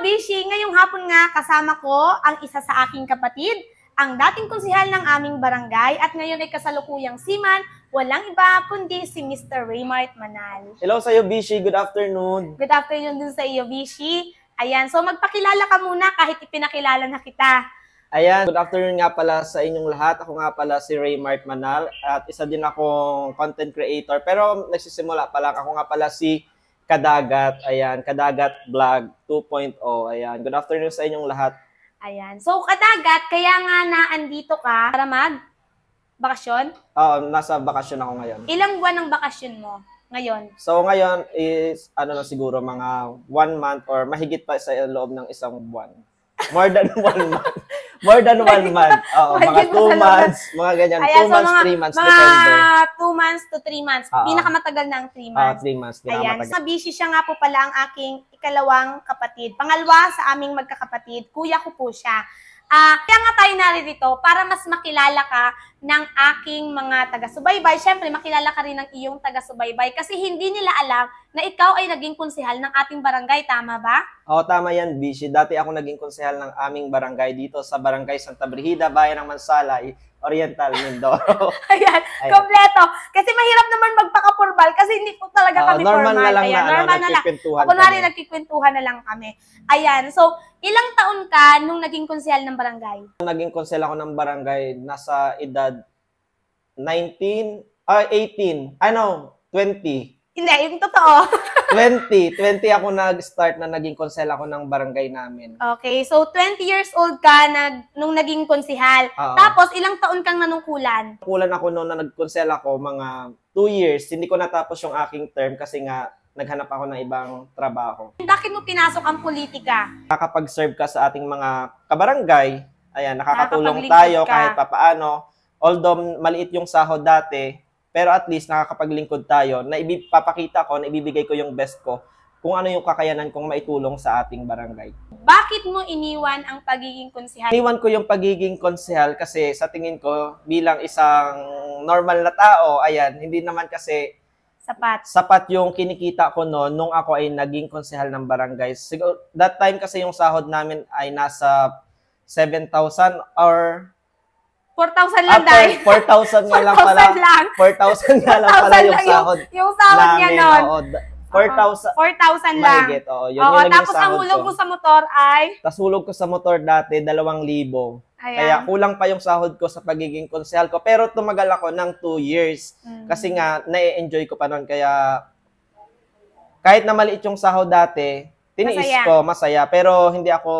Bishi, ngayong hapon nga kasama ko ang isa sa aking kapatid, ang dating konsehal ng aming barangay at ngayon ay kasalukuyang seaman, walang iba kundi si Mr. Raymart Manal. Hello sa iyo, Bishi. Good afternoon. Good afternoon din sa iyo, Bishi. Ayan, so magpakilala ka muna kahit ipinakilala na kita. Ayan, good afternoon nga pala sa inyong lahat. Ako nga pala si Raymart Manal at isa din akong content creator. Pero nagsisimula pa lang. Ako nga pala si Kadagat. Ayan, Kadagat Vlog 2.0. Ayan, good afternoon sa inyong lahat. Ayan, so Kadagat, kaya nga naandito ka para mag-bakasyon? Oo, nasa bakasyon ako ngayon. Ilang buwan ang bakasyon mo ngayon? So ngayon is, na siguro mga 1 month or mahigit pa sa loob ng isang buwan. More than 1 month. More than 1 month. Oo, mga 2 months, mga ganyan. 2 months, 3 months, depende. 2 months to 3 months. Pinakamatagal na ang 3 months. 3 months. Ayan, sa Bishi siya nga po pala ang aking ikalawang kapatid. Pangalawa sa aming magkakapatid, kuya ko po siya. Kaya nga tayo naririto para mas makilala ka ng aking mga taga-subaybay. Siyempre, makilala ka rin ng iyong taga-subaybay kasi hindi nila alam na ikaw ay naging konsehal ng ating barangay. Tama ba? Oo, tama yan, Bishi. Dati ako naging konsehal ng aming barangay dito sa Barangay Santa Brigida, Bayan ng Mansalay, Oriental, Mindoro. Ayan, kompleto. Kasi mahirap naman magpaka-formal kasi hindi po talaga kami normal formal. Na lang Ayan, na, normal na lang. Kunwari, nagkikwentuhan na lang kami. Ayan, so, ilang taon ka nung naging konsehal ng barangay? Naging konsehal ako ng barangay, nasa edad 18, 20. Hindi, yung totoo. 20 ako nag-start na naging konsehal ako ng barangay namin. Okay, so 20 years old ka nung naging konsehal. Tapos, ilang taon kang nanungkulan? Kulan ako noon na nag-konsehal ako, mga 2 years. Hindi ko natapos yung aking term kasi nga naghanap ako ng ibang trabaho. Bakit mo pinasok ang politika? Nakakapag-serve ka sa ating mga kabarangay. Ayan, nakakatulong tayo kahit papaano. Although maliit yung sahod dati, pero at least nakakapaglingkod tayo na ipapakita ko, na ibibigay ko yung best ko kung ano yung kakayanan kong maitulong sa ating barangay. Bakit mo iniwan ang pagiging konsehal? Iniwan ko yung pagiging konsehal kasi sa tingin ko bilang isang normal na tao, ayan, hindi naman kasi sapat yung kinikita ko noon nung ako ay naging konsehal ng barangay. Siguro, that time kasi yung sahod namin ay nasa 7,000 or 4,000 lang dahil. 4,000 nga lang pala. 4,000 nga lang pala yung sahod. Yung sahod niya noon. 4,000 lang. Mahigit, oo. Yun yung tapos ang hulog mo sa motor ay? Tapos hulog ko sa motor dati, 2,000. Kaya kulang pa yung sahod ko sa pagiging konsehal ko. Pero tumagal ako ng 2 years. Kasi nga, na-enjoy ko pa noon. Kaya kahit na maliit yung sahod dati, tiniis ko, masaya. Pero hindi ako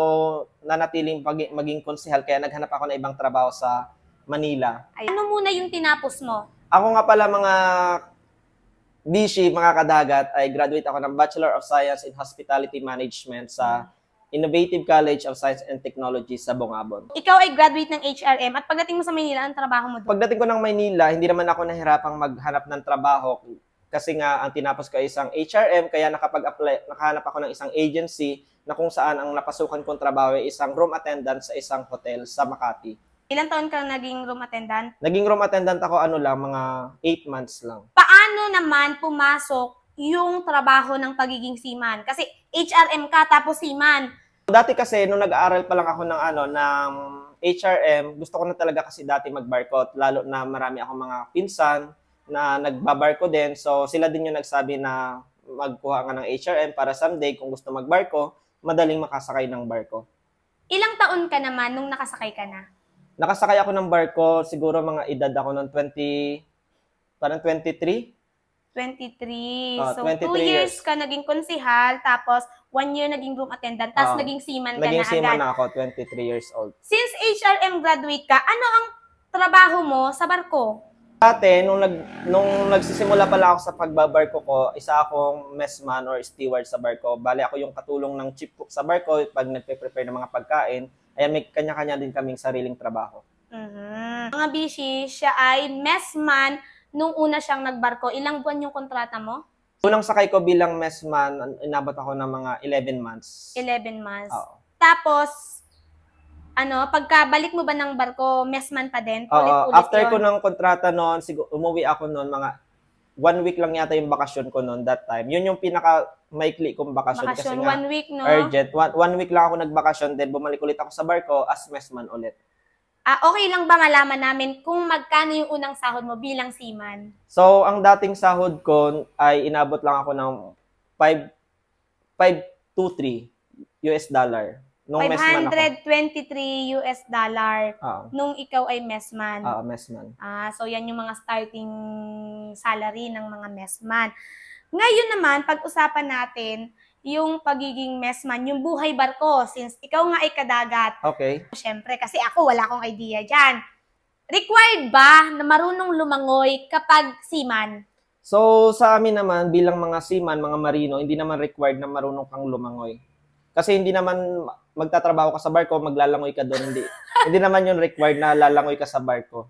nanatiling maging konsehal. Kaya naghanap ako ng ibang trabaho sa Manila. Ano muna yung tinapos mo? Ako nga pala mga Bishi, mga Kadagat, ay graduate ako ng Bachelor of Science in Hospitality Management sa Innovative College of Science and Technology sa Bongabon. Ikaw ay graduate ng HRM at pagdating mo sa Manila, ang trabaho mo doon? Pagdating ko ng Manila, hindi naman ako nahirapang maghanap ng trabaho kasi nga ang tinapos ko ay isang HRM kaya nakahanap ako ng isang agency na kung saan ang napasukan kong trabaho ay isang room attendant sa isang hotel sa Makati. Ilang taon kang naging room attendant? Naging room attendant ako mga 8 months lang. Paano naman pumasok yung trabaho ng pagiging seaman? Kasi HRM ka tapos seaman. Dati kasi nung nag-aaral pa lang ako ng HRM, gusto ko na talaga kasi dati magbarko, lalo na marami akong mga pinsan na nagbabarko din. So sila din yung nagsabi na magkuha ka ng HRM para someday kung gusto magbarko, madaling makasakay ng barko. Ilang taon ka naman nung nakasakay ka na? Nakasakay ako ng barko, siguro mga edad ako ng 23. 23. So, 2 23 years ka naging konsehal, tapos 1 year naging room attendant, tapos naging seaman ka na agad. Naging seaman na ako, 23 years old. Since HRM graduate ka, ano ang trabaho mo sa barko? Dati, nung nagsisimula pala ako sa pagbabarko ko, isa akong messman or steward sa barko. Bale, ako yung katulong ng chief cook sa barko pag nagpe-prepare ng mga pagkain. Ayan, may kanya-kanya din kaming sariling trabaho. Mga Bishi, siya ay messman nung una siyang nagbarko. Ilang buwan yung kontrata mo? Unang sakay ko bilang messman, inabot ako ng mga 11 months. 11 months. Oo. Tapos, pagkabalik mo ba ng barko, messman pa din? Oo. After ko ng kontrata noon, umuwi ako noon mga 1 week lang yata yung bakasyon ko noon that time. Yun yung pinaka maikli kong bakasyon kasi nga 1 week, no? urgent. 1 week lang ako nagbakasyon, then bumalik ulit ako sa barko as messman ulit. Okay lang ba malaman namin kung magkano yung unang sahod mo bilang seaman? So, ang dating sahod ko ay inabot lang ako ng 523 US dollar. Nung messman ako. $523 nung ikaw ay messman. Messman. So yan yung mga starting salary ng mga messman. Ngayon naman, pag-usapan natin yung pagiging messman, yung buhay barko, since ikaw nga ay kadagat. Okay. Siyempre, kasi ako wala akong idea dyan. Required ba na marunong lumangoy kapag seaman? So, sa amin naman, bilang mga seaman, mga marino, hindi naman required na marunong kang lumangoy. Kasi hindi naman magtatrabaho ka sa barko, maglalangoy ka doon. Hindi naman yun required na lalangoy ka sa barko.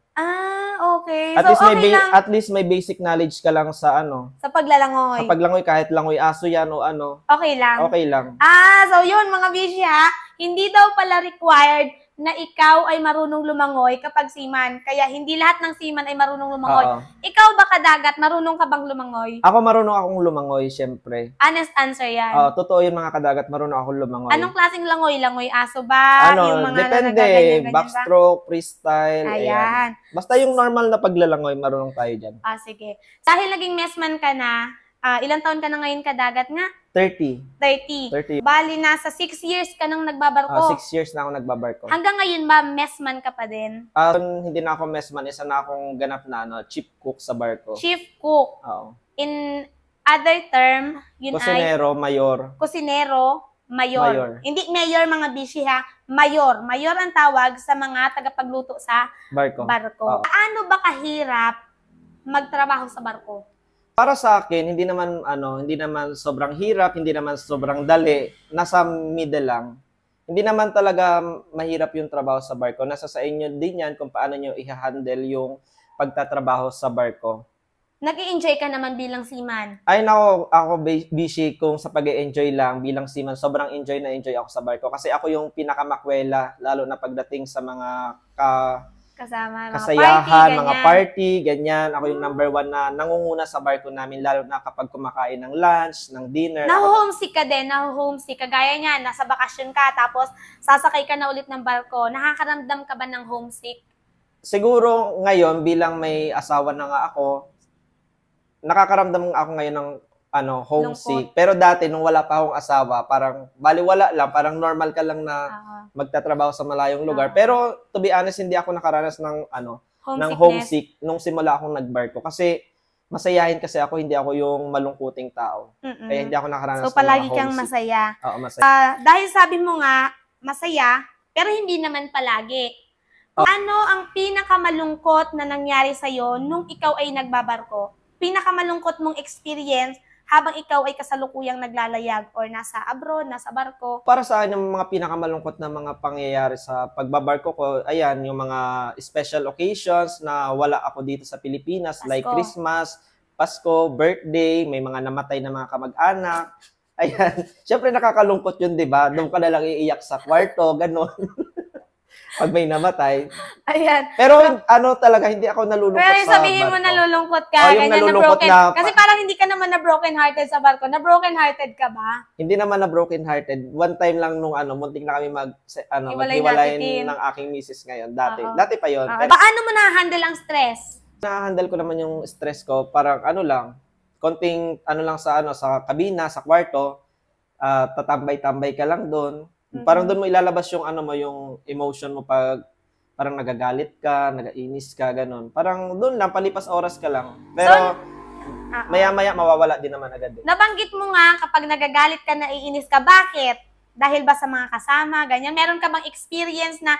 Okay. At least may basic knowledge ka lang sa sa paglalangoy. Sa paglangoy, kahit langoy aso yan o ano. Okay lang. Okay lang. So yun mga bishi ha, hindi daw pala required na ikaw ay marunong lumangoy kapag seaman. Kaya hindi lahat ng seaman ay marunong lumangoy. Ikaw ba kadagat, marunong ka bang lumangoy? Ako marunong akong lumangoy, syempre. Honest answer yan. Totoo yun mga kadagat, marunong akong lumangoy. Anong klaseng langoy? Langoy aso ba? Yung mga depende. Backstroke, freestyle. Ayan. Basta yung normal na paglalangoy, marunong tayo dyan. Sige. Dahil naging messman ka na, ilang taon ka na ngayon kadagat nga? 30. Bali, nasa 6 years ka nang nagbabarko. 6 years na ako nagbabarko. Hanggang ngayon ba, messman ka pa din? Hindi na ako messman. Isa na akong ganap na chief cook sa barko. Chief cook? Oo. In other term, yun Kusinero, mayor. Kusinero, mayor. Hindi mayor mga bishi ha. Mayor. Mayor ang tawag sa mga tagapagluto sa barko. Paano ba kahirap magtrabaho sa barko? Para sa akin, hindi naman sobrang hirap, hindi naman sobrang dali, nasa middle lang. Hindi naman talaga mahirap yung trabaho sa barko. Nasa sa inyo din yan kung paano nyo i-handle yung pagtatrabaho sa barko. Nag-i-enjoy ka naman bilang seaman? Ay nako, ako busy kung sa pag-i-enjoy lang bilang seaman. Sobrang enjoy ako sa barko kasi ako yung pinakamakwela lalo na pagdating sa mga kasama, kasayahan, mga party, ganyan. Ako yung number 1 na nangunguna sa barko namin, lalo na kapag kumakain ng lunch, ng dinner. Naho-homesick ka din, naho-homesick. Kagaya niya, nasa bakasyon ka, tapos sasakay ka na ulit ng barko. Nakakaramdam ka ba ng homesick? Siguro ngayon, bilang may asawa na nga ako, nakakaramdam ako ngayon ng homesick. Pero dati, nung wala pa akong asawa, parang baliwala lang, parang normal ka lang na magtatrabaho sa malayong lugar. Pero, to be honest, hindi ako nakaranas ng homesick nung simula akong nagbarko. Kasi, masayahin kasi ako, hindi ako yung malungkuting tao. Kaya hindi ako nakaranas ng homesick. So, palagi kang masaya. Oo, masaya. Dahil sabi mo nga, masaya, pero hindi naman palagi. Ano ang pinakamalungkot na nangyari sa'yo nung ikaw ay nagbabarko? Pinakamalungkot mong experience habang ikaw ay kasalukuyang naglalayag or nasa abroad, nasa barko? Para sa akin, yung mga pinakamalungkot na mga pangyayari sa pagbabarko ko, ayan, yung mga special occasions na wala ako dito sa Pilipinas, Pasko. Like Christmas, Pasko, birthday, may mga namatay na mga kamag-anak. Ayan, syempre nakakalungkot yun, di ba? Doon ka na lang iiyak sa kwarto, gano'n. Pag may namatay. Ayan. Pero talaga, hindi ako nalulungkot sa barko. Pero sabihin mo nalulungkot ka, ganyan na broken. Kasi parang hindi ka naman na broken-hearted sa barko. Na broken-hearted ka ba? Hindi naman na broken-hearted. One time lang nung muntik na kami maghiwalay ng aking misis ngayon. Dati pa yon. Paano mo na-handle ang stress? Na-handle ko naman yung stress ko. Parang konting lang sa kabina, sa kwarto. Tatambay-tambay ka lang doon. Parang doon mo ilalabas yung yung emotion mo pag parang nagagalit ka, nagainis ka, ganun. Parang doon lang, palipas oras ka lang. Pero maya-maya mawawala din naman agad. Nabanggit mo nga kapag nagagalit ka, naiinis ka, bakit? Dahil ba sa mga kasama, ganyan? Meron ka bang experience na,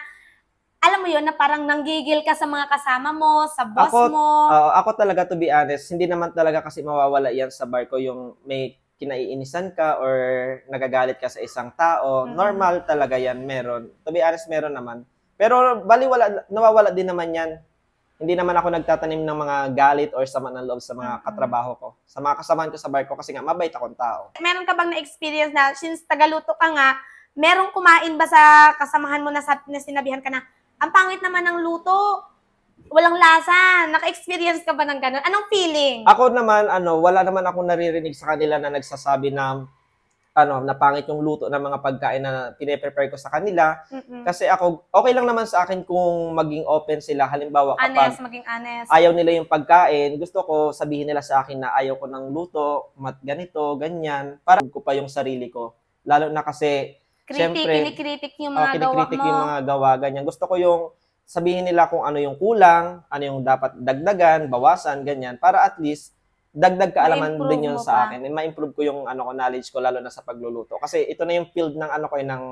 alam mo yun, na parang nanggigil ka sa mga kasama mo, sa boss mo? Ako talaga, to be honest, hindi naman talaga kasi mawawala yan sa barko yung may kinaiinisan ka or nagagalit ka sa isang tao. Normal talaga yan, meron. To be honest, meron naman. Pero nawawala din naman yan. Hindi naman ako nagtatanim ng mga galit or sama ng loob sa mga katrabaho ko. Sa mga kasamahan ko sa barko kasi nga, mabait akong tao. Meron ka bang na-experience na, since tagaluto ka nga, merong kumain ba sa kasamahan mo na sinabihan ka na, ang pangit naman ng luto? Walang lasa. Naka-experience ka ba ng ganun? Anong feeling? Ako naman, wala naman ako naririnig sa kanila na nagsasabi na na pangit yung luto ng mga pagkain na pine-prepare ko sa kanila. Kasi ako, okay lang naman sa akin kung maging open sila. Halimbawa, kapag maging honest. Ayaw nila yung pagkain, gusto ko sabihin nila sa akin na ayaw ko ng luto, ganito, ganyan, para ko pa yung sarili ko. Lalo na kasi, kinikritik yung mga gawa mo. Yung mga gawa, ganyan. Gusto ko yung sabihin nila kung ano yung kulang, ano yung dapat dagdagan, bawasan, ganyan, para at least dagdag kaalaman din yun sa akin. Ma-improve ko yung knowledge ko, lalo na sa pagluluto. Kasi ito na yung field ng ng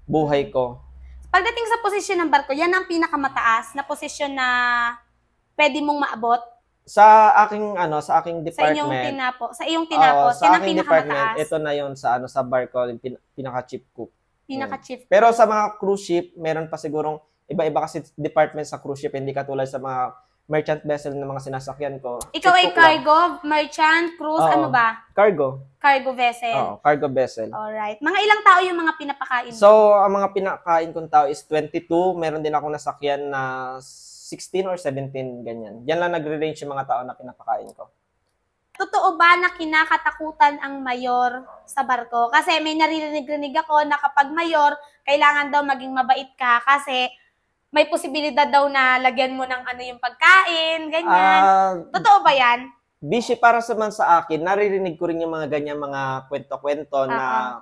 buhay ko. Pagdating sa posisyon ng barko, yan ang pinakamataas na posisyon na pwede mong maabot? Sa aking department. Sa iyong tinapos. Sa aking department, ito na yun sa barko, pinaka-chief cook. Pinaka-chief cook. Pero sa mga cruise ship, meron pa sigurong iba-iba kasi department sa cruise ship, hindi katulad sa mga merchant vessel ng mga sinasakyan ko. Ikaw ay cargo, merchant, cruise, ano ba? Cargo. Cargo vessel. Oo, cargo vessel. Alright. Mga ilang tao yung mga pinapakain mo? So, ang mga pinakain kong tao is 22. Meron din ako nasakyan na 16 or 17, ganyan. Yan lang nagre-range yung mga tao na pinapakain ko. Totoo ba na kinakatakutan ang mayor sa barko? Kasi may narinig ako na kapag mayor, kailangan daw maging mabait ka kasi may posibilidad daw na lagyan mo ng yung pagkain, ganyan. Totoo ba yan? Bishi, para sa akin, naririnig ko rin yung mga ganyan, mga kwento-kwento na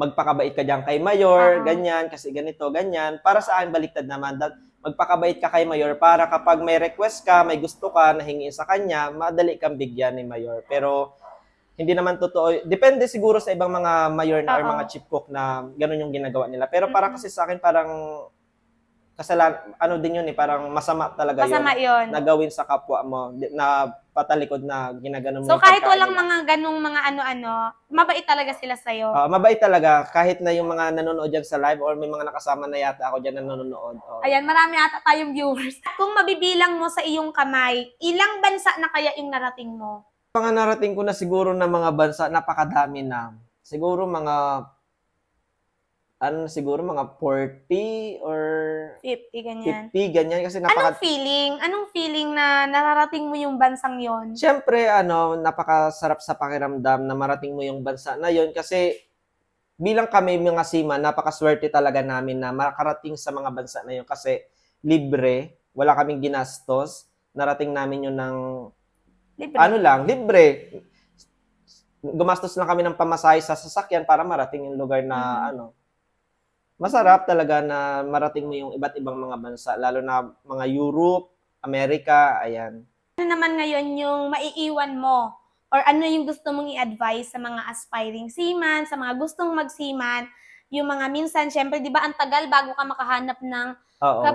magpakabait ka dyan kay mayor, ganyan, kasi ganito, ganyan. Para sa akin, baliktad naman. Magpakabait ka kay mayor para kapag may request ka, may gusto ka na hingin sa kanya, madali kang bigyan ni mayor. Pero hindi naman totoo. Depende siguro sa ibang mga mayor na or mga chief cook na ganun yung ginagawa nila. Pero para kasi sa akin, parang din yun parang masama talaga yun. Na gawin sa kapwa mo, na patalikod na ginagano mo. So kahit walang mga ganung mga mabait talaga sila sa'yo? Mabait talaga. Kahit na yung mga nanonood dyan sa live or may mga nakasama na yata ako dyan na nanonood. Ayan, marami ata tayong viewers. Kung mabibilang mo sa iyong kamay, ilang bansa na kaya yung narating mo? Mga narating ko na siguro na mga bansa, napakadami na. Siguro mga 40 or 50, ganyan. 50, ganyan. Kasi Anong feeling? Anong feeling na nararating mo yung bansang yon? Siyempre, napakasarap sa pakiramdam na marating mo yung bansa na yon kasi bilang kami mga seaman, napakaswerte talaga namin na makarating sa mga bansa na yon kasi libre, wala kaming ginastos, narating namin yun ng libre. Gumastos lang kami ng pamasahe sa sasakyan para marating yung lugar na masarap talaga na marating mo yung iba't ibang mga bansa, lalo na mga Europe, Amerika, ayan. Ano naman ngayon yung maiiwan mo? Or ano yung gusto mong i-advise sa mga aspiring seaman, sa mga gustong mag-seaman, yung mga minsan, syempre, di ba, ang tagal bago ka makahanap ng,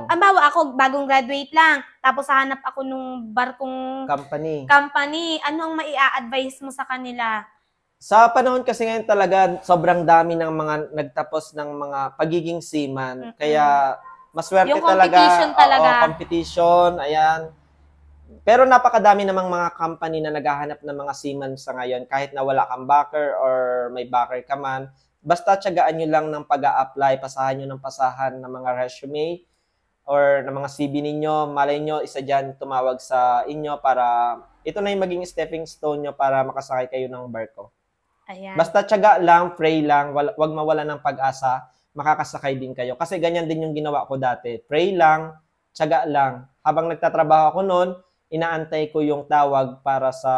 ambawa ako, bagong graduate lang, tapos hahanap ako nung barkong company. Ano ang mai-advise mo sa kanila? Sa panahon kasi ngayon talaga, sobrang dami ng mga nagtapos ng mga pagiging seaman. Kaya, maswerte yung competition talaga. Competition, ayan. Pero napakadami namang mga company na naghahanap ng mga seaman sa ngayon. Kahit na wala kang backer or may backer ka man, basta tiyagaan nyo lang ng pag-a-apply, pasahan nyo ng pasahan ng mga resume or ng mga CV ninyo. Malay nyo, isa dyan tumawag sa inyo para ito na yung maging stepping stone nyo para makasakay kayo ng barko. Ayan. Basta tiyaga lang, pray lang, wag mawala ng pag-asa, makakasakay din kayo. Kasi ganyan din yung ginawa ko dati. Pray lang, tiyaga lang. Habang nagtatrabaho ako noon, inaantay ko yung tawag para sa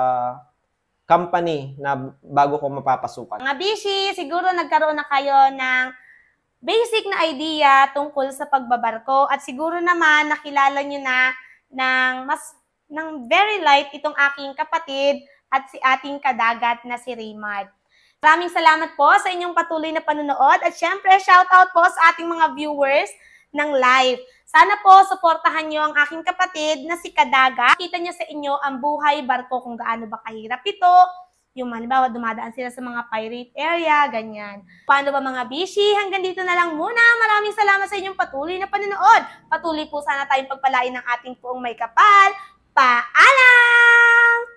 company na bago ko mapapasukan. Mga bishi, siguro nagkaroon na kayo ng basic na idea tungkol sa pagbabarko at siguro naman nakilala nyo na ng very light itong aking kapatid at si ating kadagat na si Raymond. Maraming salamat po sa inyong patuloy na panonood at syempre shoutout po sa ating mga viewers ng live. Sana po suportahan nyo ang aking kapatid na si Kadagat. Kita niya sa inyo ang buhay barko kung gaano ba kahirap ito. Yung halimbawa dumadaan sila sa mga pirate area, ganyan. Paano ba mga bishi? Hanggang dito na lang muna. Maraming salamat sa inyong patuloy na panonood. Patuloy po sana tayong pagpalain ng ating poong may kapal. Paalam!